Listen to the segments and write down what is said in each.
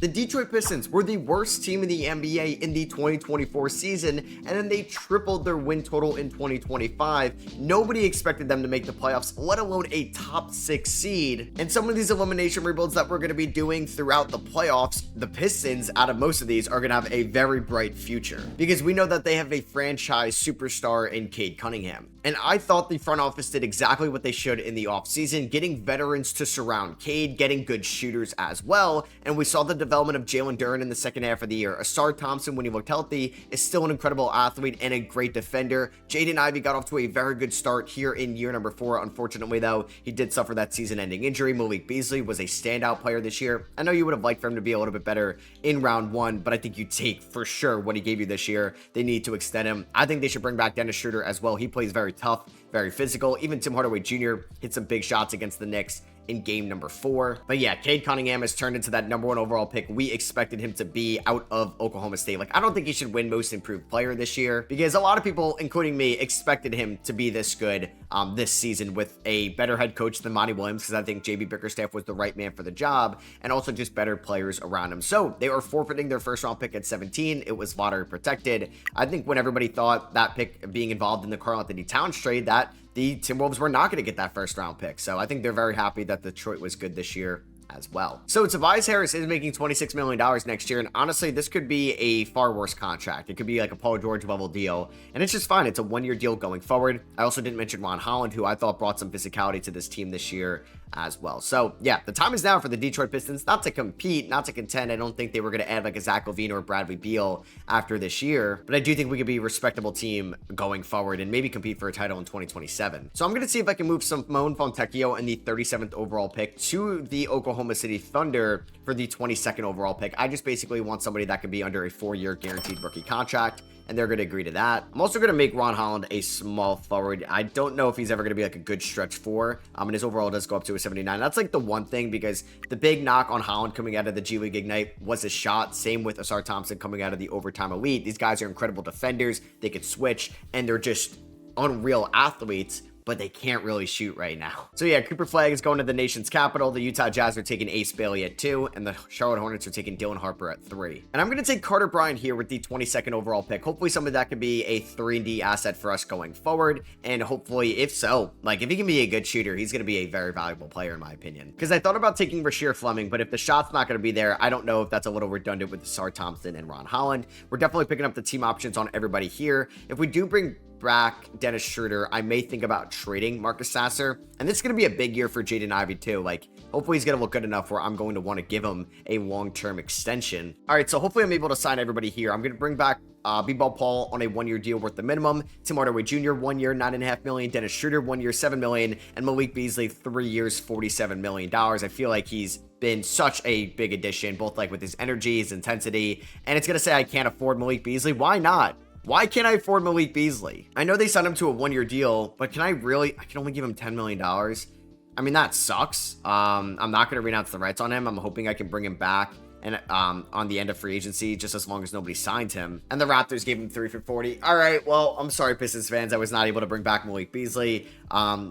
The Detroit Pistons were the worst team in the NBA in the 2024 season, and then they tripled their win total in 2025. Nobody expected them to make the playoffs, let alone a top 6 seed. And some of these elimination rebuilds that we're going to be doing throughout the playoffs, the Pistons, out of most of these, are going to have a very bright future, because we know that they have a franchise superstar in Cade Cunningham. And I thought the front office did exactly what they should in the offseason, getting veterans to surround Cade, getting good shooters as well. And we saw the development of Jalen Duren in the second half of the year. Asar Thompson, when he looked healthy, is still an incredible athlete and a great defender. Jaden Ivey got off to a very good start here in year number 4. Unfortunately, though, he did suffer that season-ending injury. Malik Beasley was a standout player this year. I know you would have liked for him to be a little bit better in round 1, but I think you take for sure what he gave you this year. They need to extend him. I think they should bring back Dennis Schroeder as well. He plays very tough, very physical. Even Tim Hardaway Jr. hit some big shots against the Knicks in game number 4. But yeah, Cade Cunningham has turned into that number 1 overall pick we expected him to be out of Oklahoma State. Like, I don't think he should win most improved player this year, because a lot of people, including me, expected him to be this good this season with a better head coach than Monty Williams, because I think JB Bickerstaff was the right man for the job, and also just better players around him. So they are forfeiting their first round pick at 17. It was lottery protected. I think when everybody thought that pick being involved in the Karl-Anthony Towns trade, that the Timberwolves were not going to get that first round pick. So I think they're very happy that Detroit was good this year as well. So Tobias Harris is making $26 million next year, and honestly, this could be a far worse contract. It could be like a Paul George level deal, and it's just fine. It's a 1-year deal going forward. I also didn't mention Ron Holland, who I thought brought some physicality to this team this year as well. So yeah, the time is now for the Detroit Pistons not to compete, not to contend. I don't think they were going to add like a Zach LaVine or Bradley Beal after this year, but I do think we could be a respectable team going forward and maybe compete for a title in 2027. So I'm going to see if I can move Simone Fontecchio and the 37th overall pick to the Oklahoma City Thunder for the 22nd overall pick. I just basically want somebody that could be under a 4-year guaranteed rookie contract, and they're going to agree to that. I'm also going to make Ron Holland a small forward. I don't know if he's ever going to be like a good stretch 4. And his overall does go up to a 79. That's like the one thing, because the big knock on Holland coming out of the G League Ignite was his shot. Same with Asar Thompson coming out of the Overtime Elite. These guys are incredible defenders. They could switch, and they're just unreal athletes, but they can't really shoot right now. So yeah, Cooper Flagg is going to the nation's capital. The Utah Jazz are taking Ace Bailey at 2, and the Charlotte Hornets are taking Dylan Harper at 3. And I'm going to take Carter Bryant here with the 22nd overall pick. Hopefully some of that could be a 3-and-D asset for us going forward, and hopefully, if so, like if he can be a good shooter, he's going to be a very valuable player in my opinion. Because I thought about taking Rasheer Fleming, but if the shot's not going to be there, I don't know if that's a little redundant with Asar Thompson and Ron Holland. We're definitely picking up the team options on everybody here. If we do bring back Dennis Schroeder, I may think about trading Marcus Sasser, and this is going to be a big year for Jaden Ivey too. Like, hopefully he's going to look good enough where I'm going to want to give him a long-term extension. All right, so hopefully I'm able to sign everybody here. I'm going to bring back B-Ball Paul on a 1-year deal worth the minimum. Tim Hardaway Jr., 1 year, $9.5 million. Dennis Schroeder, 1 year, $7 million. And Malik Beasley, 3 years, $47 million. I feel like he's been such a big addition, both like with his energy, his intensity. And it's going to say I can't afford Malik Beasley. Why not? Why can't I afford Malik Beasley? I know they signed him to a 1-year deal, but can I can only give him $10 million. I mean, that sucks. I'm not going to renounce the rights on him. I'm hoping I can bring him back and on the end of free agency, just as long as nobody signed him. And the Raptors gave him 3 for $40. All right, well, I'm sorry, Pistons fans. I was not able to bring back Malik Beasley.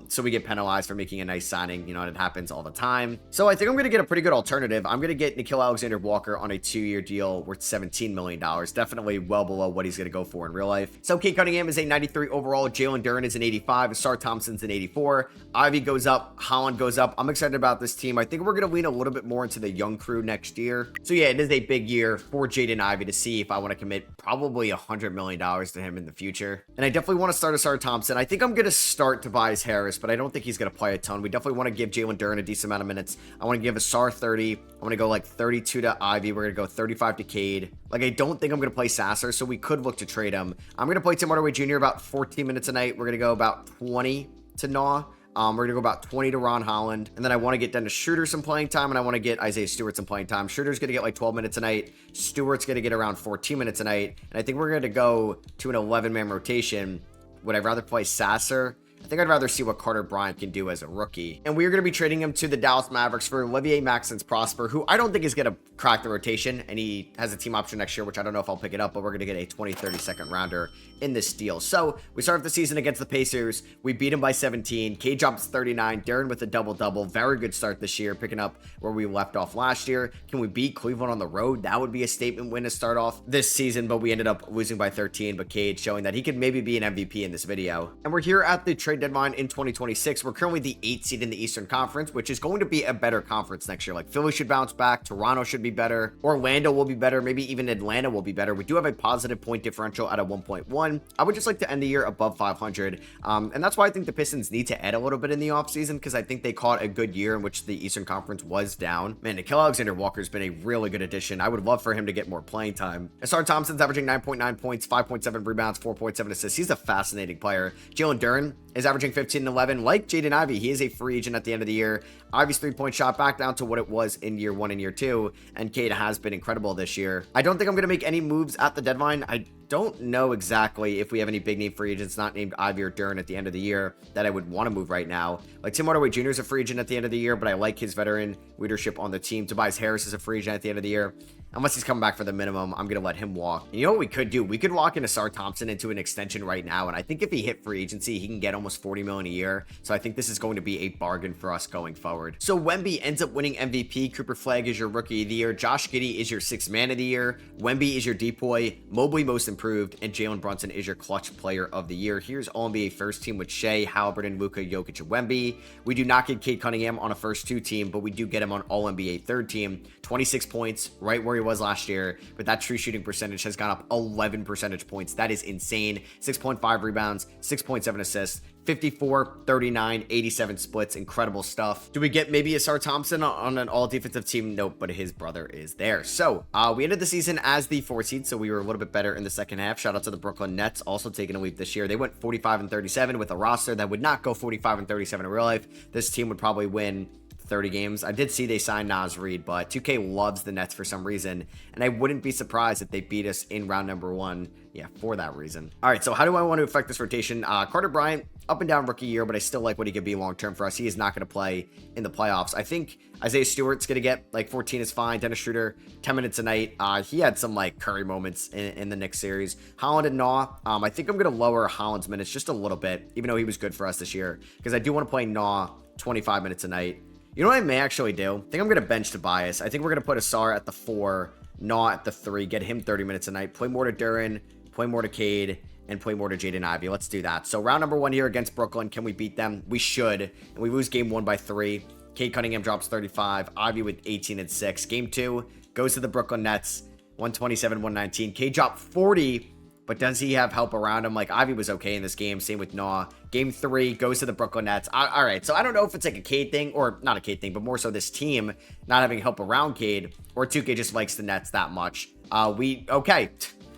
So we get penalized for making a nice signing. You know, it happens all the time. So I think I'm going to get a pretty good alternative. I'm going to get Nickeil Alexander-Walker on a 2-year deal worth $17 million. Definitely well below what he's going to go for in real life. So Cade Cunningham is a 93 overall. Jalen Duren is an 85. Asar Thompson's an 84. Ivy goes up. Holland goes up. I'm excited about this team. I think we're going to lean a little bit more into the young crew next year. So yeah, it is a big year for Jaden Ivey to see if I want to commit probably $100 million to him in the future. And I definitely want to start Asar Thompson. I think I'm going to start Tobias Harris, but I don't think he's going to play a ton. We definitely want to give Jalen Duren a decent amount of minutes. I want to give Asar 30. I want to go like 32 to Ivy. We're going to go 35 to Cade. Like, I don't think I'm going to play Sasser, so we could look to trade him. I'm going to play Tim Hardaway Jr. about 14 minutes a night. We're going to go about 20 to Naw. We're going to go about 20 to Ron Holland. And then I want to get Dennis Schroeder some playing time, and I want to get Isaiah Stewart some playing time. Schroeder's going to get like 12 minutes a night. Stewart's going to get around 14 minutes a night. And I think we're going to go to an 11-man rotation. Would I rather play Sasser I think I'd rather see what Carter Bryant can do as a rookie. And we are going to be trading him to the Dallas Mavericks for Olivier Maxence Prosper, who I don't think is going to crack the rotation, and he has a team option next year, which I don't know if I'll pick it up, but we're going to get a 20-30 second rounder in this deal. So we start the season against the Pacers. We beat him by 17. Cade drops 39. Darren with a double-double. Very good start this year, picking up where we left off last year. Can we beat Cleveland on the road? That would be a statement win to start off this season, but we ended up losing by 13. But Cade showing that he could maybe be an MVP in this video. And we're here at the trade deadline in 2026. We're currently the 8th seed in the Eastern Conference, which is going to be a better conference next year. Like Philly should bounce back. Toronto should be better. Orlando will be better. Maybe even Atlanta will be better. We do have a positive point differential at a 1.1. I would just like to end the year above 500. And that's why I think the Pistons need to add a little bit in the offseason, because I think they caught a good year in which the Eastern Conference was down. Man, Nickeil Alexander-Walker's been a really good addition. I would love for him to get more playing time. Asar Thompson's averaging 9.9 points, 5.7 rebounds, 4.7 assists. He's a fascinating player. Jalen Duren is averaging 15 and 11. Like Jaden Ivey, he is a free agent at the end of the year. Ivey's three-point shot back down to what it was in year 1 and year 2, and Cade has been incredible this year. I don't think I'm going to make any moves at the deadline. I don't know exactly if we have any big name free agents not named Ivy or Duren at the end of the year that I would want to move right now. Like Tim Hardaway Jr. is a free agent at the end of the year, but I like his veteran leadership on the team. Tobias Harris is a free agent at the end of the year. Unless he's coming back for the minimum, I'm going to let him walk. And you know what we could do? We could walk in Asar Thompson into an extension right now, and I think if he hit free agency, he can get almost $40 million a year. So I think this is going to be a bargain for us going forward. So Wemby ends up winning MVP. Cooper Flagg is your rookie of the year. Josh Giddey is your sixth man of the year. Wemby is your depoy. Mobley most improved, and Jalen Brunson is your clutch player of the year. Here's All-NBA first team with Shea, Halliburton, Luka, Jokic, and Wemby. We do not get Cade Cunningham on a first two team, but we do get him on All-NBA third team. 26 points, right where he was last year, but that true shooting percentage has gone up 11 percentage points. That is insane. 6.5 rebounds, 6.7 assists, 54, 39, 87 splits. Incredible stuff. Do we get maybe Asar Thompson on an all defensive team? Nope, but his brother is there. So we ended the season as the 4 seed, so we were a little bit better in the second half. Shout out to the Brooklyn Nets, also taking a leap this year. They went 45 and 37 with a roster that would not go 45 and 37 in real life. This team would probably win 30 games. I did see they signed Naz Reid, but 2K loves the Nets for some reason, and I wouldn't be surprised if they beat us in round number 1. Yeah, for that reason. All right, so how do I want to affect this rotation? Carter Bryant, up and down rookie year, but I still like what he could be long-term for us. He is not going to play in the playoffs. I think Isaiah Stewart's going to get like 14 is fine. Dennis Schroeder, 10 minutes a night. He had some like Curry moments in the Knicks series. Holland and Naw, I think I'm going to lower Holland's minutes just a little bit, even though he was good for us this year, because I do want to play Naw 25 minutes a night. You know what I may actually do? I think I'm going to bench Tobias. I think we're going to put Asar at the 4, Naw at the 3, get him 30 minutes a night, play more to Duren, play more to Cade, and play more to Jaden Ivey. Let's do that. So round number 1 here against Brooklyn. Can we beat them? We should. And we lose game 1 by 3. Cade Cunningham drops 35. Ivey with 18 and 6. Game 2 goes to the Brooklyn Nets. 127-119. Cade dropped 40. But does he have help around him? Like, Ivy was okay in this game. Same with Naw. Game 3 goes to the Brooklyn Nets. All right, so I don't know if it's like a Cade thing, or not a Cade thing, but more so this team not having help around Cade, or 2K just likes the Nets that much. Okay,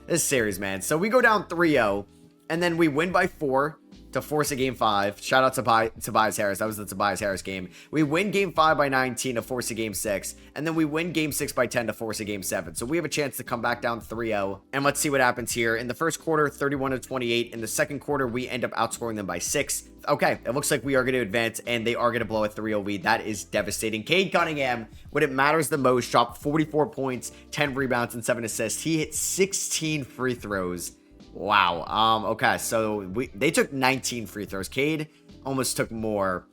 this series, man. So we go down 3-0, and then we win by 4 to force a game 5. Shout out to Tobias Harris. That was the Tobias Harris game. We win game 5 by 19 to force a game 6. And then we win game 6 by 10 to force a game 7. So we have a chance to come back down 3-0. And let's see what happens here. In the first quarter, 31-28. In the second quarter, we end up outscoring them by 6. Okay, it looks like we are going to advance, and they are going to blow a 3-0 lead. That is devastating. Cade Cunningham, when it matters the most, dropped 44 points, 10 rebounds, and 7 assists. He hit 16 free throws. Wow. Okay, so they took 19 free throws. Cade almost took more.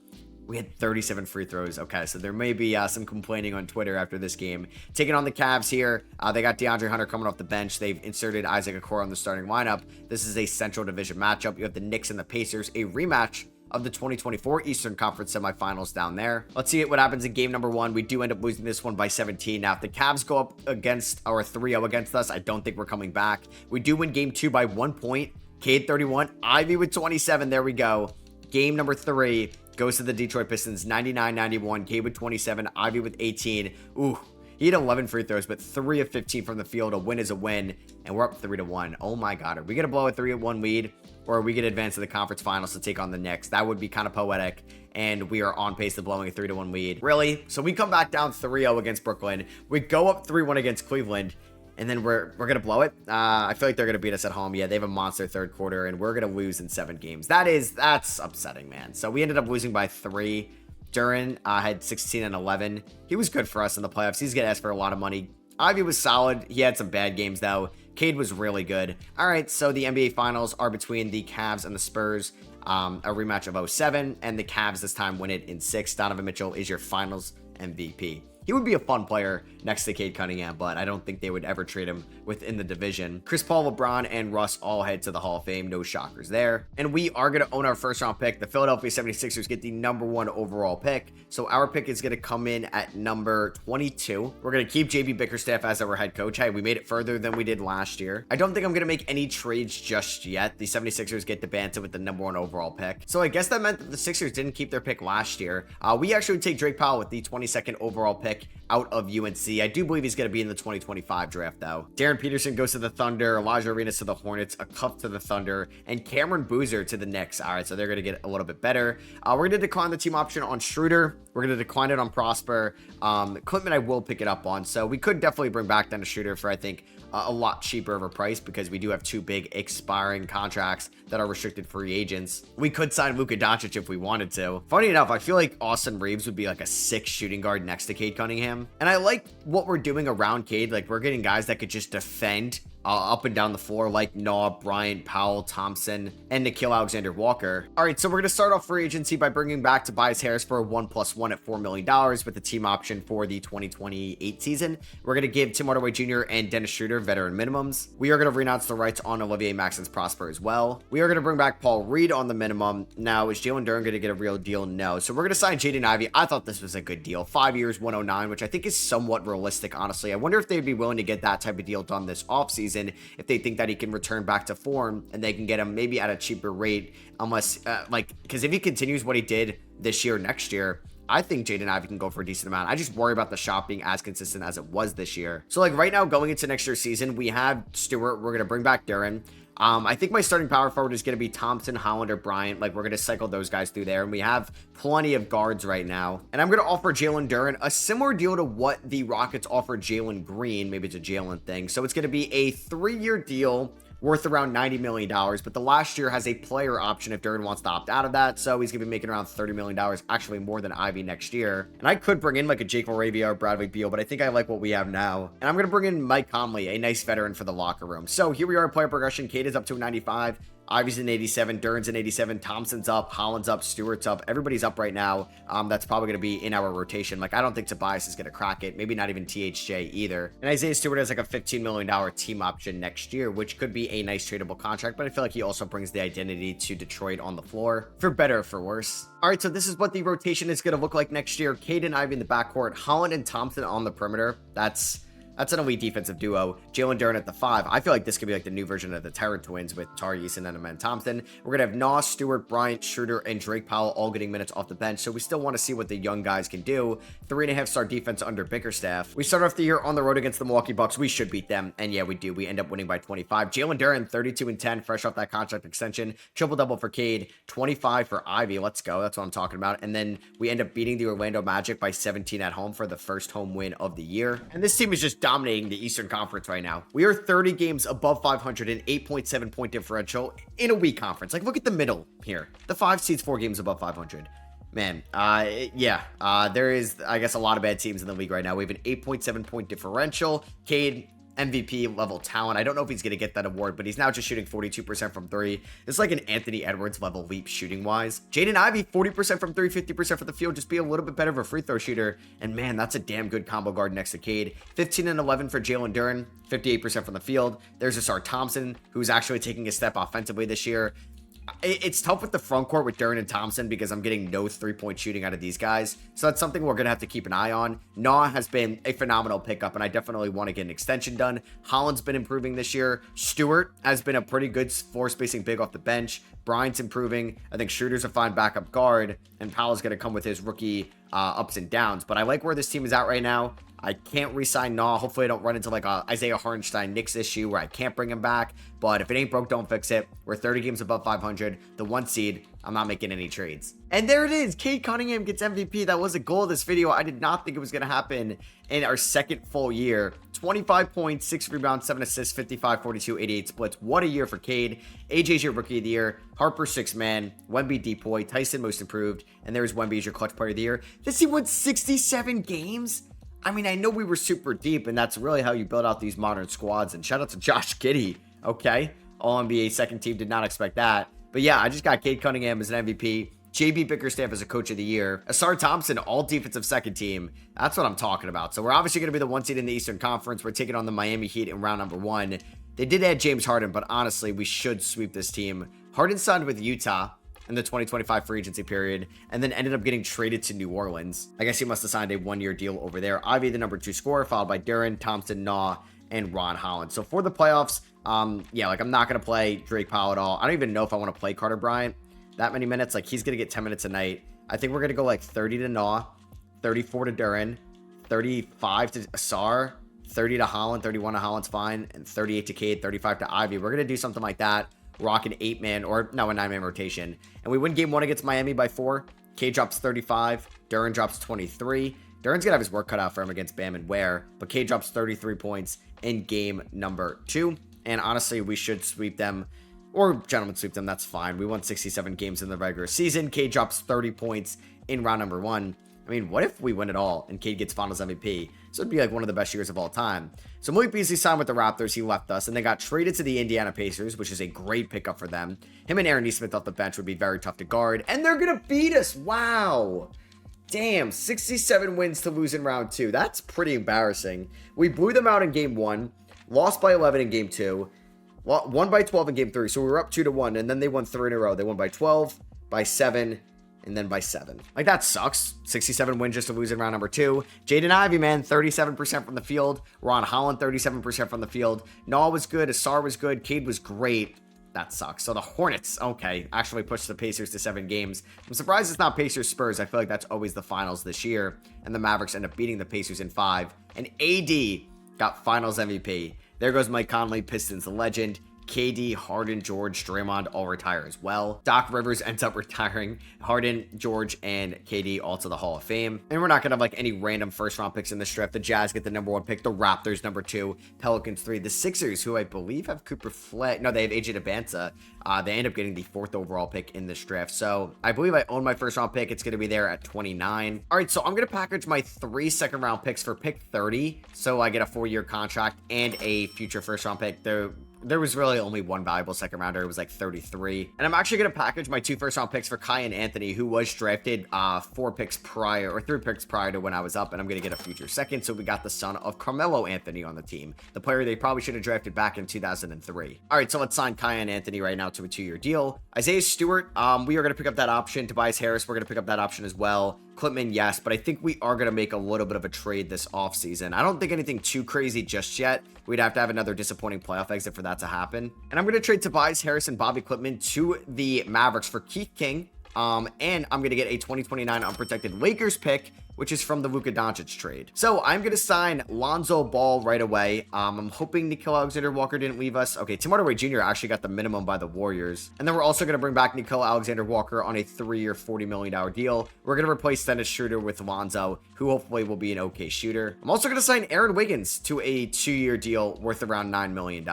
We had 37 free throws. Okay, so there may be some complaining on Twitter after this game. Taking on the Cavs here. They got DeAndre Hunter coming off the bench. They've inserted Isaac Okoro on the starting lineup. This is a Central Division matchup. You have the Knicks and the Pacers, a rematch of the 2024 Eastern Conference semifinals down there. Let's see what happens in game number 1. We do end up losing this one by 17. Now, if the Cavs go up against our 3-0 against us, I don't think we're coming back. We do win game 2 by 1 point. Cade 31, Ivy with 27. There we go. Game number 3 goes to the Detroit Pistons, 99-91. Cade with 27, Ivy with 18. Ooh, he had 11 free throws, but 3 of 15 from the field. A win is a win, and we're up 3-1. Oh my God, are we gonna blow a 3-1 lead? Or are we going to advance to the conference finals to take on the Knicks? That would be kind of poetic, and we are on pace to blowing a 3-1 lead. Really? So we come back down 3-0 against Brooklyn. We go up 3-1 against Cleveland, and then we're gonna blow it. I feel like they're gonna beat us at home. Yeah, they have a monster third quarter, and we're gonna lose in 7 games. That's upsetting, man. So we ended up losing by 3. Duran had 16 and 11. He was good for us in the playoffs. He's gonna ask for a lot of money. Ivy was solid. He had some bad games though. Cade was really good. All right, so the NBA Finals are between the Cavs and the Spurs. A rematch of 07, and the Cavs this time win it in 6. Donovan Mitchell is your Finals MVP. He would be a fun player next to Cade Cunningham, but I don't think they would ever trade him within the division. Chris Paul, LeBron, and Russ all head to the Hall of Fame. No shockers there. And we are going to own our first round pick. The Philadelphia 76ers get the #1 overall pick. So our pick is going to come in at number 22. We're going to keep JB Bickerstaff as our head coach. Hey, we made it further than we did last year. I don't think I'm going to make any trades just yet. The 76ers get DeBanta with the #1 overall pick. So I guess that meant that the Sixers didn't keep their pick last year. We actually would take Drake Powell with the 22nd overall pick out of UNC. I do believe he's going to be in the 2025 draft, though. Darren Peterson goes to the Thunder, Elijah Arenas to the Hornets, a Cup to the Thunder, and Cameron Boozer to the Knicks. All right, so they're going to get a little bit better. We're going to decline the team option on Schroeder. We're going to decline it on Prosper. Clintman, I will pick it up on. So we could definitely bring back Dennis Schroeder for, I think, a lot cheaper of a price because we do have 2 big expiring contracts that are restricted free agents. We could sign Luka Doncic if we wanted to. Funny enough, I feel like Austin Reeves would be like a 6 shooting guard next to Cade Cunningham. And I like what we're doing around Cade. Like, we're getting guys that could just defend up and down the floor, like Naw, Bryant, Powell, Thompson, and Nickeil Alexander-Walker. All right, so we're going to start off free agency by bringing back Tobias Harris for a 1+1 at $4 million with the team option for the 2028 season. We're going to give Tim Hardaway Jr. and Dennis Schroeder veteran minimums. We are going to renounce the rights on Olivier Maxence Prosper as well. We are going to bring back Paul Reed on the minimum. Now, is Jalen Duren going to get a real deal? No. So we're going to sign Jaden Ivey. I thought this was a good deal. 5 years, 109, which I think is somewhat realistic, honestly. I wonder if they'd be willing to get that type of deal done this offseason if they think that he can return back to form and they can get him maybe at a cheaper rate, unless because if he continues what he did this year, next year, I think Jaden Ivey can go for a decent amount. I just worry about the shot being as consistent as it was this year. So like right now going into next year's season, we have Stewart. We're going to bring back Duren. I think my starting power forward is going to be Thompson, Holland, or Bryant. Like, we're going to cycle those guys through there. And we have plenty of guards right now. And I'm going to offer Jalen Duren a similar deal to what the Rockets offered Jalen Green. Maybe it's a Jalen thing. So it's going to be a 3-year deal worth around $90 million, but the last year has a player option if Duren wants to opt out of that, so he's going to be making around $30 million, actually more than Ivy next year. And I could bring in like a Jake Moravia or Bradley Beal, but I think I like what we have now. And I'm going to bring in Mike Conley, a nice veteran for the locker room. So here we are in player progression. Cade is up to 95. Ivy's in 87, Duren's in 87, Thompson's up, Holland's up, Stewart's up. Everybody's up right now. That's probably going to be in our rotation. Like, I don't think Tobias is going to crack it. Maybe not even THJ either. And Isaiah Stewart has like a $15 million team option next year, which could be a nice tradable contract. But I feel like he also brings the identity to Detroit on the floor, for better or for worse. All right, so this is what the rotation is going to look like next year. Cade and Ivy in the backcourt, Holland and Thompson on the perimeter. That's an elite defensive duo. Jalen Duren at the 5. I feel like this could be like the new version of the Terror Twins with Tari Eason and Amen Thompson. We're going to have Nas, Stewart, Bryant, Schroeder, and Drake Powell all getting minutes off the bench. So we still want to see what the young guys can do. 3.5-star defense under Bickerstaff. We start off the year on the road against the Milwaukee Bucks. We should beat them. And yeah, we do. We end up winning by 25. Jalen Duren, 32 and 10, fresh off that contract extension. Triple-double for Cade. 25 for Ivy. Let's go. That's what I'm talking about. And then we end up beating the Orlando Magic by 17 at home for the first home win of the year. And this team is just dominating the Eastern Conference right now. We are 30 games above 500 and 8.7 point differential in a weak conference. Like, look at the middle here. The 5 seeds 4 games above 500. Man, there is, I guess, a lot of bad teams in the league right now. We have an 8.7 point differential. Cade, MVP level talent. I don't know if he's going to get that award, but he's now just shooting 42% from 3. It's like an Anthony Edwards level leap shooting wise. Jaden Ivey, 40% from 3, 50% from the field. Just be a little bit better of a free throw shooter. And man, that's a damn good combo guard next to Cade. 15 and 11 for Jalen Duren, 58% from the field. There's Asar Thompson, who's actually taking a step offensively this year. It's tough with the front court with Duren and Thompson because I'm getting no 3-point shooting out of these guys. So that's something we're going to have to keep an eye on. Nah has been a phenomenal pickup, and I definitely want to get an extension done. Holland's been improving this year. Stewart has been a pretty good floor spacing big off the bench. Bryant's improving. I think Schroeder's a fine backup guard, and Powell's going to come with his rookie ups and downs. But I like where this team is at right now. I can't re-sign Nah. Hopefully I don't run into like a Isaiah Hartenstein Knicks issue where I can't bring him back. But if it ain't broke, don't fix it. We're 30 games above 500. The 1 seed. I'm not making any trades. And there it is. Cade Cunningham gets MVP. That was a goal of this video. I did not think it was going to happen in our second full year. 25 points, 6 rebounds, 7 assists, 55, 42, 88 splits. What a year for Cade. AJ's your rookie of the year. Harper, 6th man. Wemby, depoy. Tyson, most improved. And there's Wemby as your clutch player of the year. This he won 67 games. I mean, I know we were super deep, and that's really how you build out these modern squads. And shout out to Josh Giddey. Okay. All-NBA second team. Did not expect that. But yeah, I just got Cade Cunningham as an MVP. JB Bickerstaff as a coach of the year. Asar Thompson, all defensive second team. That's what I'm talking about. So we're obviously going to be the 1 seed in the Eastern Conference. We're taking on the Miami Heat in round number 1. They did add James Harden, but honestly, we should sweep this team. Harden signed with Utah in the 2025 free agency period, and then ended up getting traded to New Orleans. I guess he must have signed a 1-year deal over there. Ivy, the number 2 scorer, followed by Duren, Thompson, Naw, and Ron Holland. So for the playoffs, yeah, like I'm not going to play Drake Powell at all. I don't even know if I want to play Carter Bryant that many minutes. Like he's going to get 10 minutes a night. I think we're going to go like 30 to Naw, 34 to Duren, 35 to Asar, 30 to Holland, 31 to Holland's fine, and 38 to Cade, 35 to Ivy. We're going to do something like that. Rock an 8-man or no, a 9-man rotation. And we win game 1 against Miami by 4. Cade drops 35. Duren drops 23. Duren's going to have his work cut out for him against Bam and Ware. But Cade drops 33 points in game number 2. And honestly, we should sweep them, or gentlemen sweep them. That's fine. We won 67 games in the regular season. Cade drops 30 points in round number 1. I mean, what if we win it all and Cade gets finals MVP? So it'd be like one of the best years of all time. So Malik Beasley signed with the Raptors. He left us and they got traded to the Indiana Pacers, which is a great pickup for them. Him and Aaron Nesmith off the bench would be very tough to guard. And they're going to beat us. Wow. Damn, 67 wins to lose in round 2. That's pretty embarrassing. We blew them out in game 1. Lost by 11 in game 2, won by 12 in game 3. So we were up 2-1, and then they won 3 in a row. They won by 12, by 7, and then by 7. Like, that sucks. 67 wins just to lose in round number 2. Jaden Ivey, man, 37% from the field. Ron Holland, 37% from the field. Naw was good. Asar was good. Cade was great. That sucks. So the Hornets, okay, actually pushed the Pacers to 7 games. I'm surprised it's not Pacers Spurs. I feel like that's always the finals this year. And the Mavericks end up beating the Pacers in 5. And AD got finals MVP. There goes Mike Conley, Pistons legend. KD, Harden, George, Draymond all retire as well. Doc Rivers ends up retiring. Harden, George, and KD all to the Hall of Fame. And we're not going to have like any random first round picks in this draft. The Jazz get the number 1 pick. The Raptors number 2. Pelicans 3. The Sixers, who I believe have Cooper Flagg. No, they have AJ Debanza. They end up getting the 4th overall pick in this draft. So I believe I own my first round pick. It's going to be there at 29. All right, so I'm going to package my 3 second round picks for pick 30. So I get a 4-year contract and a future first round pick. There was really only one valuable second rounder. It was like 33. And I'm actually going to package my 2 first round picks for Kai and Anthony, who was drafted 4 picks prior, or 3 picks prior to when I was up. And I'm going to get a future second. So we got the son of Carmelo Anthony on the team, the player they probably should have drafted back in 2003. All right, so let's sign Kai and Anthony right now to a 2-year deal. Isaiah Stewart, we are going to pick up that option. Tobias Harris, we're going to pick up that option as well. Klitman, yes, but I think we are going to make a little bit of a trade this offseason. I don't think anything too crazy just yet. We'd have to have another disappointing playoff exit for that to happen. And I'm going to trade Tobias Harris and Bobby Klitman to the Mavericks for Keith King. And I'm going to get a 2029 unprotected Lakers pick, which is from the Luka Doncic trade. So I'm going to sign Lonzo Ball right away. I'm hoping Nickeil Alexander-Walker didn't leave us. Okay, Tim Hardaway Jr. actually got the minimum by the Warriors. And then we're also going to bring back Nickeil Alexander-Walker on a 3-year, $40 million deal. We're going to replace Dennis Schroeder with Lonzo, who hopefully will be an okay shooter. I'm also going to sign Aaron Wiggins to a 2-year deal worth around $9 million.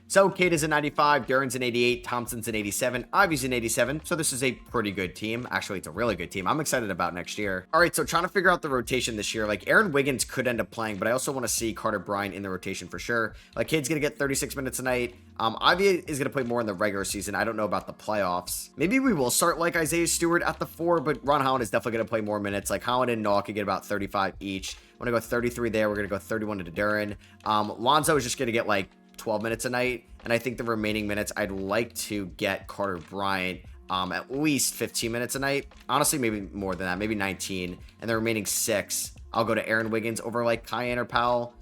So Cade is an 95, Duren's an 88, Thompson's an 87, Ivy's an 87. So this is a pretty good team. Actually, it's a really good team. I'm excited about next year. All right, so trying to figure out the rotation this year. Like Aaron Wiggins could end up playing, but I also want to see Carter Bryant in the rotation for sure. Like Cade's going to get 36 minutes a night. Ivy is going to play more in the regular season. I don't know about the playoffs. Maybe we will start like Isaiah Stewart at the 4, but Ron Holland is definitely going to play more minutes. Like Holland and Naw could get about 35 each. I'm going to go 33 there. We're going to go 31 to Duren. Lonzo is just going to get like 12 minutes a night. And I think the remaining minutes, I'd like to get Carter Bryant at least 15 minutes a night. Honestly, maybe more than that, maybe 19. And the remaining 6, I'll go to Aaron Wiggins over like Cayenne or Powell.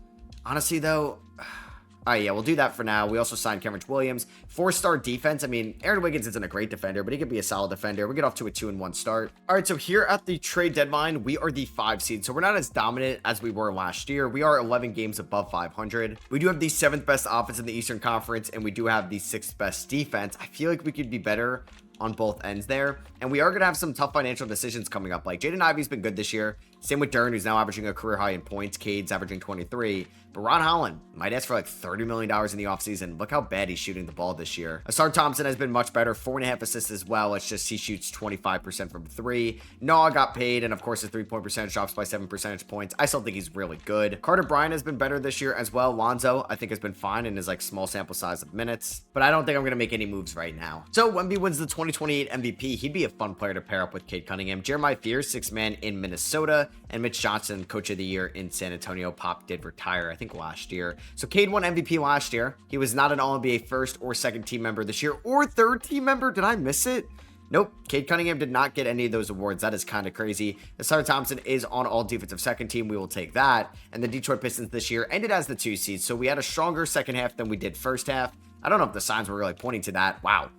Honestly, though, all right, yeah, we'll do that for now. We also signed Kenrich Williams. 4-star defense. I mean, Aaron Wiggins isn't a great defender, but he could be a solid defender. We get off to a 2-1 start. All right, so here at the trade deadline, we are the 5 seed. So we're not as dominant as we were last year. We are 11 games above 500. We do have the 7th best offense in the Eastern Conference, and we do have the 6th best defense. I feel like we could be better on both ends there. And we are going to have some tough financial decisions coming up. Like, Jaden Ivey's been good this year. Same with Dern, who's now averaging a career high in points. Cade's averaging 23. But Ron Holland might ask for like $30 million in the offseason. Look how bad he's shooting the ball this year. Asar Thompson has been much better. 4.5 assists as well. It's just he shoots 25% from 3. Noah got paid, and of course his 3-point percentage drops by 7 percentage points. I still think he's really good. Carter Bryant has been better this year as well. Lonzo, I think, has been fine in his like small sample size of minutes. But I don't think I'm going to make any moves right now. So Wemby wins the 2028 MVP. He'd be a fun player to pair up with Cade Cunningham. Jeremiah Fears, 6th man in Minnesota. And Mitch Johnson, coach of the year in San Antonio. Pop did retire, I think, last year. So Cade won MVP last year. He was not an All-NBA first or second team member this year, or third team member. Did I miss it? Nope. Cade Cunningham did not get any of those awards. That is kind of crazy. Asar Thompson is on all defensive second team. We will take that. And the Detroit Pistons this year ended as the 2 seed. So we had a stronger second half than we did first half. I don't know if the signs were really pointing to that. Wow.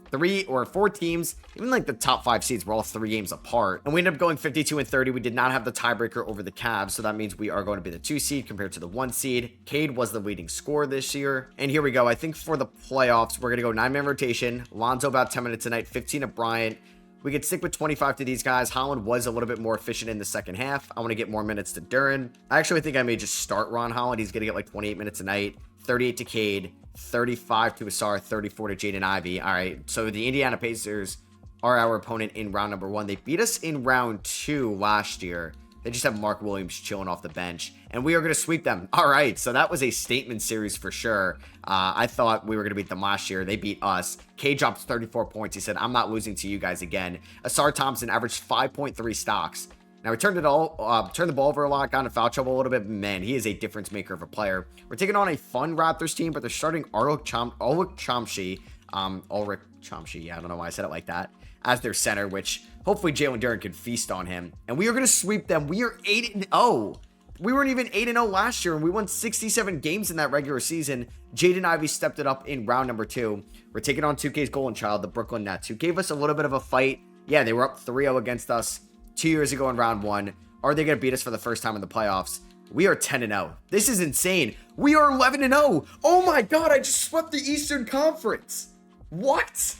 3 or 4 teams, even like the top 5 seeds, were all 3 games apart. And we ended up going 52-30. We did not have the tiebreaker over the Cavs, so that means we are going to be the 2 seed compared to the 1 seed. Cade was the leading scorer this year. And here we go. I think for the playoffs, we're going to go 9-man rotation. Lonzo about 10 minutes tonight, 15 to Bryant. We could stick with 25 to these guys. Holland was a little bit more efficient in the second half. I want to get more minutes to Duren. I actually think I may just start Ron Holland. He's going to get like 28 minutes a night, 38 to Cade, 35 to Asar, 34 to Jaden Ivey. All right, so the Indiana Pacers are our opponent in round number 1. They beat us in round 2 last year. They just have Mark Williams chilling off the bench, and we are going to sweep them. All right, so that was a statement series for sure. I thought we were going to beat them last year. They beat us. Cade dropped 34 points. He said, I'm not losing to you guys again. Asar Thompson averaged 5.3 stocks. Now, we turned the ball over a lot, got in foul trouble a little bit. Man, he is a difference maker of a player. We're taking on a fun Raptors team, but they're starting Ulrich Chomsky. Yeah, I don't know why I said it like that, as their center, which hopefully Jalen Duren can feast on him. And we are going to sweep them. We are 8-0. We weren't even 8-0 last year, and we won 67 games in that regular season. Jaden Ivey stepped it up in round number 2. We're taking on 2K's golden child, the Brooklyn Nets, who gave us a little bit of a fight. Yeah, they were up 3-0 against us 2 years ago in round 1. Are they going to beat us for the first time in the playoffs? We are 10-0. This is insane. We are 11-0. Oh my God, I just swept the Eastern Conference. What?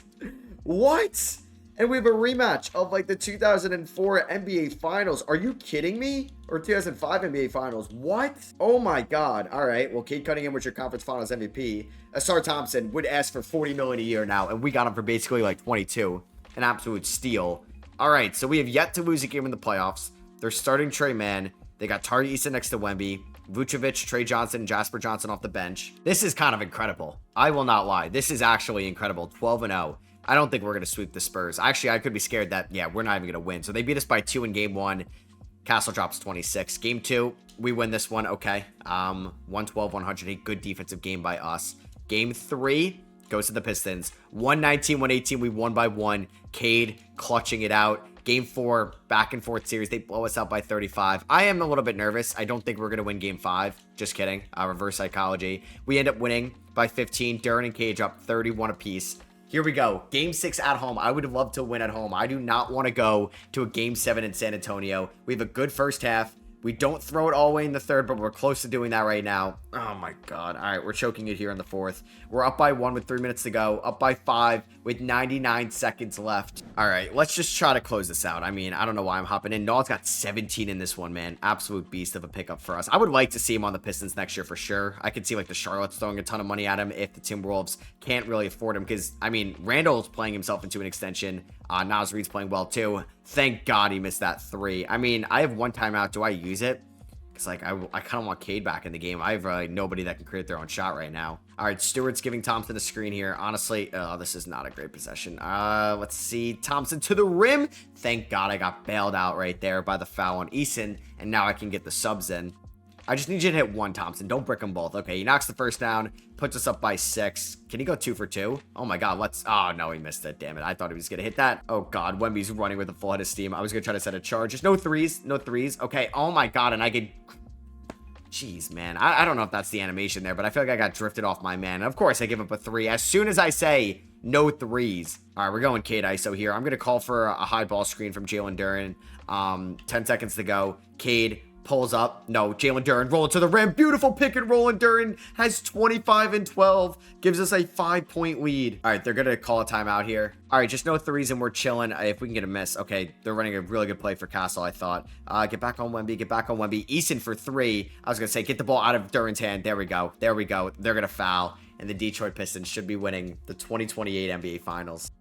And we have a rematch of like the 2004 NBA Finals. Are you kidding me? Or 2005 NBA Finals. What? Oh my God. All right. Well, Cade Cunningham was your conference finals MVP. Asar Thompson would ask for $40 million a year now, and we got him for basically like 22. An absolute steal. All right. So we have yet to lose a game in the playoffs. They're starting Trey Mann. They got Tari Eason next to Wemby, Vucevic, Trey Johnson, and Jasper Johnson off the bench. This is kind of incredible. I will not lie. This is actually incredible. 12-0. I don't think we're going to sweep the Spurs. Actually, I could be scared that, yeah, we're not even going to win. So they beat us by 2 in game 1. Castle drops 26. Game 2, we win this one. Okay. 112-100. A good defensive game by us. Game 3 goes to the Pistons. 119-118. We won by 1. Cade clutching it out. Game 4, back and forth series. They blow us out by 35. I am a little bit nervous. I don't think we're going to win game 5. Just kidding. Reverse psychology. We end up winning by 15. Duren and Cade up 31 apiece. Here we go. Game 6 at home. I would love to win at home. I do not want to go to a game 7 in San Antonio. We have a good first half. We don't throw it all the way in the third, but we're close to doing that right now. Oh my God. All right, we're choking it here in the 4th. We're up by 1 with 3 minutes to go. Up by 5 with 99 seconds left. All right, let's just try to close this out. I mean, I don't know why I'm hopping in. Noah's got 17 in this one, man. Absolute beast of a pickup for us. I would like to see him on the Pistons next year for sure. I could see like the Charlottes throwing a ton of money at him if the Timberwolves can't really afford him, because, I mean, Randall's playing himself into an extension. Naz Reid's playing well too. Thank God he missed that 3. I mean, I have one timeout. Do I use it? It's like, I kind of want Cade back in the game. I have really nobody that can create their own shot right now. All right, Stewart's giving Thompson a screen here. Honestly, this is not a great possession. Let's see. Thompson to the rim. Thank God I got bailed out right there by the foul on Eason, and now I can get the subs in. I just need you to hit one, Thompson. Don't brick them both. Okay, he knocks the first down, puts us up by 6. Can he go 2 for 2? Oh my God, let's... Oh, no, he missed it. Damn it. I thought he was going to hit that. Oh God, Wemby's running with a full head of steam. I was going to try to set a charge. Just no threes. No threes. Okay, oh my God, and I get... Jeez, man. I don't know if that's the animation there, but I feel like I got drifted off my man. Of course, I give up a 3. As soon as I say no threes. All right, we're going Cade ISO here. I'm going to call for a high ball screen from Jalen Duren. 10 seconds to go. Cade pulls up. No, Jalen Duren rolling to the rim. Beautiful pick and roll, and Duren has 25 and 12. Gives us a 5-point lead. All right, they're going to call a timeout here. All right, just no threes and we're chilling. If we can get a miss. Okay, they're running a really good play for Castle, I thought. Get back on Wemby. Get back on Wemby. Easton for 3. I was going to say, get the ball out of Duren's hand. There we go. There we go. They're going to foul. And the Detroit Pistons should be winning the 2028 NBA Finals.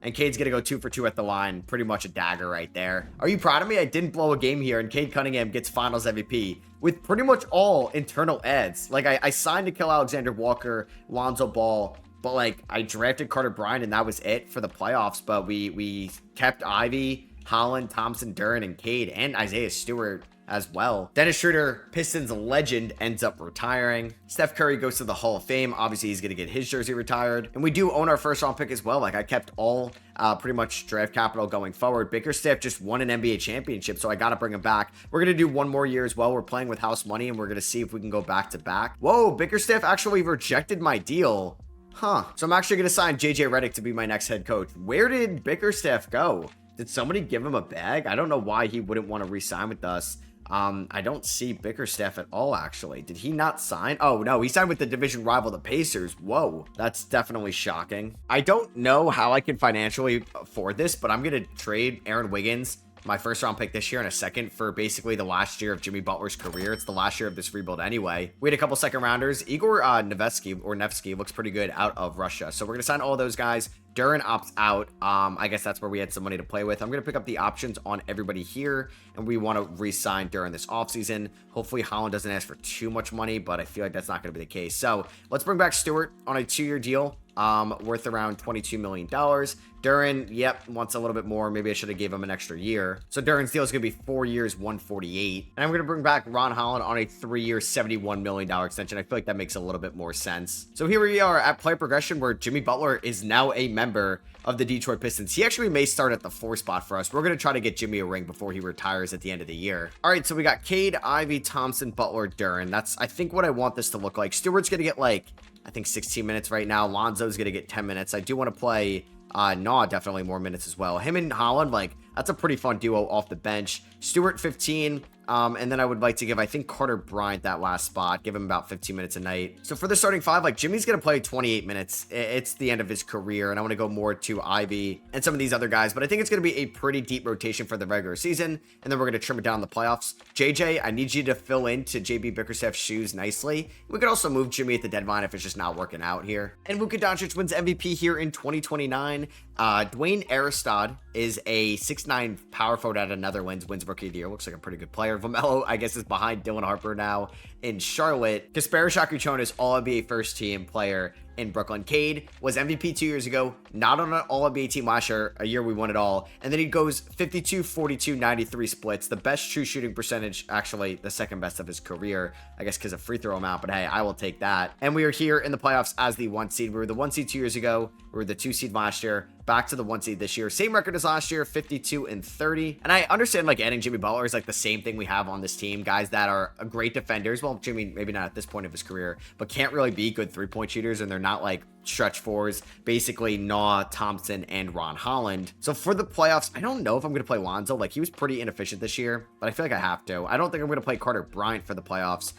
And Cade's going to go 2 for 2 at the line. Pretty much a dagger right there. Are you proud of me? I didn't blow a game here, and Cade Cunningham gets Finals MVP with pretty much all internal ads. Like, I signed to kill Alexander Walker, Lonzo Ball, but, like, I drafted Carter Bryant, and that was it for the playoffs. But we kept Ivy, Holland, Thompson, Duren, and Cade, and Isaiah Stewart as well. Dennis Schroeder, Pistons legend, ends up retiring. Steph Curry goes to the Hall of Fame. Obviously, he's going to get his jersey retired. And we do own our first round pick as well. Like, I kept all pretty much draft capital going forward. Bickerstaff just won an NBA championship, so I got to bring him back. We're going to do one more year as well. We're playing with house money, and we're going to see if we can go back to back. Whoa, Bickerstaff actually rejected my deal. Huh. So I'm actually going to sign JJ Redick to be my next head coach. Where did Bickerstaff go? Did somebody give him a bag? I don't know why he wouldn't want to re-sign with us. I don't see Bickerstaff at all, actually. Did he not sign? Oh, no, he signed with the division rival, the Pacers. Whoa, that's definitely shocking. I don't know how I can financially afford this, but I'm going to trade Aaron Wiggins, my first round pick this year, in a second for basically the last year of Jimmy Butler's career. It's the last year of this rebuild anyway. We had a couple second rounders. Igor Nevsky looks pretty good out of Russia. So we're going to sign all those guys. Duren opts out. I guess that's where we had some money to play with. I'm going to pick up the options on everybody here, and we want to re-sign during this offseason. Hopefully Holland doesn't ask for too much money, but I feel like that's not going to be the case. So let's bring back Stewart on a 2-year deal, worth around $22 million. Duren, yep, wants a little bit more. Maybe I should have gave him an extra year. So Duren's deal is going to be 4 years, 148. And I'm going to bring back Ron Holland on a 3-year, $71 million extension. I feel like that makes a little bit more sense. So here we are at player progression, where Jimmy Butler is now a member of the Detroit Pistons. He actually may start at the 4 spot for us. We're going to try to get Jimmy a ring before he retires at the end of the year. All right, so we got Cade, Ivy, Thompson, Butler, Duren. That's, I think, what I want this to look like. Stewart's going to get, like, I think 16 minutes right now. Lonzo's going to get 10 minutes. I do want to play definitely more minutes as well. Him and Holland, like, that's a pretty fun duo off the bench. Stewart, 15. And then I would like to give, I think, Carter Bryant that last spot. Give him about 15 minutes a night. So for the starting 5, like, Jimmy's going to play 28 minutes. It's the end of his career, and I want to go more to Ivy and some of these other guys. But I think it's going to be a pretty deep rotation for the regular season, and then we're going to trim it down in the playoffs. JJ, I need you to fill into JB Bickerstaff's shoes nicely. We could also move Jimmy at the deadline if it's just not working out here. And Luka Doncic wins MVP here in 2029. Dwayne Aristod is a 6'9" power forward out of Netherlands, wins Rookie of the Year. Looks like a pretty good player. Vamelo, I guess, is behind Dylan Harper now in Charlotte. Kasperi Shakuchon is All-NBA first-team player in Brooklyn. Cade was MVP 2 years ago, not on an All-NBA team last year, a year we won it all. And then he goes 52, 42, 93 splits. The best true shooting percentage, actually the second best of his career, I guess because of free throw amount, but hey, I will take that. And we are here in the playoffs as the 1 seed. We were the 1 seed 2 years ago. We were the 2 seed last year. Back to the 1 seed this year. Same record as last year, 52 and 30. And I understand, like, adding Jimmy Butler is like the same thing we have on this team. Guys that are great defenders. Well, Jimmy, maybe not at this point of his career, but can't really be good 3-point shooters, and they're not like stretch fours. Basically, Thompson, and Ron Holland. So for the playoffs, I don't know if I'm going to play Lonzo. Like, he was pretty inefficient this year, but I feel like I have to. I don't think I'm going to play Carter Bryant for the playoffs.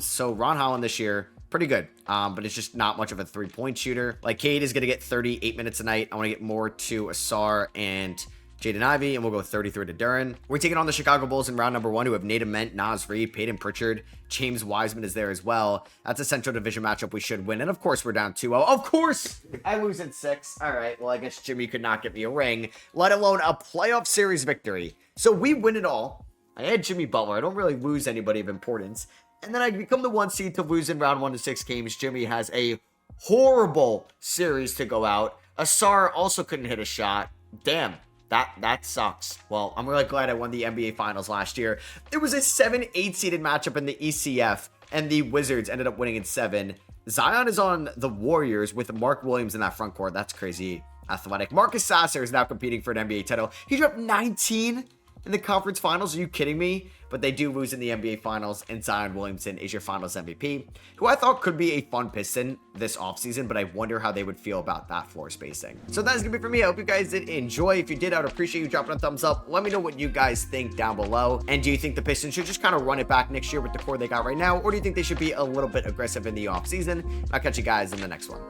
So Ron Holland this year, pretty good, but it's just not much of a 3-point shooter. Like, Cade is going to get 38 minutes a night. I want to get more to Asar and Jaden Ivey, and we'll go 33 to Duren. We're taking on the Chicago Bulls in round number 1, who have Nate Ament, Naz Reid, Peyton Pritchard, James Wiseman is there as well. That's a Central Division matchup we should win, and of course, we're down 2-0. Of course! I lose in 6. All right, well, I guess Jimmy could not get me a ring, let alone a playoff series victory. So we win it all. I had Jimmy Butler. I don't really lose anybody of importance. And then I become the 1 seed to lose in round 1 to 6 games. Jimmy has a horrible series to go out. Asar also couldn't hit a shot. Damn, that sucks. Well, I'm really glad I won the NBA Finals last year. It was a 7-8 seeded matchup in the ECF, and the Wizards ended up winning in 7. Zion is on the Warriors with Mark Williams in that front court. That's crazy athletic. Marcus Sasser is now competing for an NBA title. He dropped 19 in the conference finals. Are you kidding me? But they do lose in the NBA finals, and Zion Williamson is your finals MVP, who I thought could be a fun Piston this offseason, but I wonder how they would feel about that floor spacing. So that is going to be for me. I hope you guys did enjoy. If you did, I would appreciate you dropping a thumbs up. Let me know what you guys think down below. And do you think the Pistons should just kind of run it back next year with the core they got right now, or do you think they should be a little bit aggressive in the offseason? I'll catch you guys in the next one.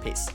Peace.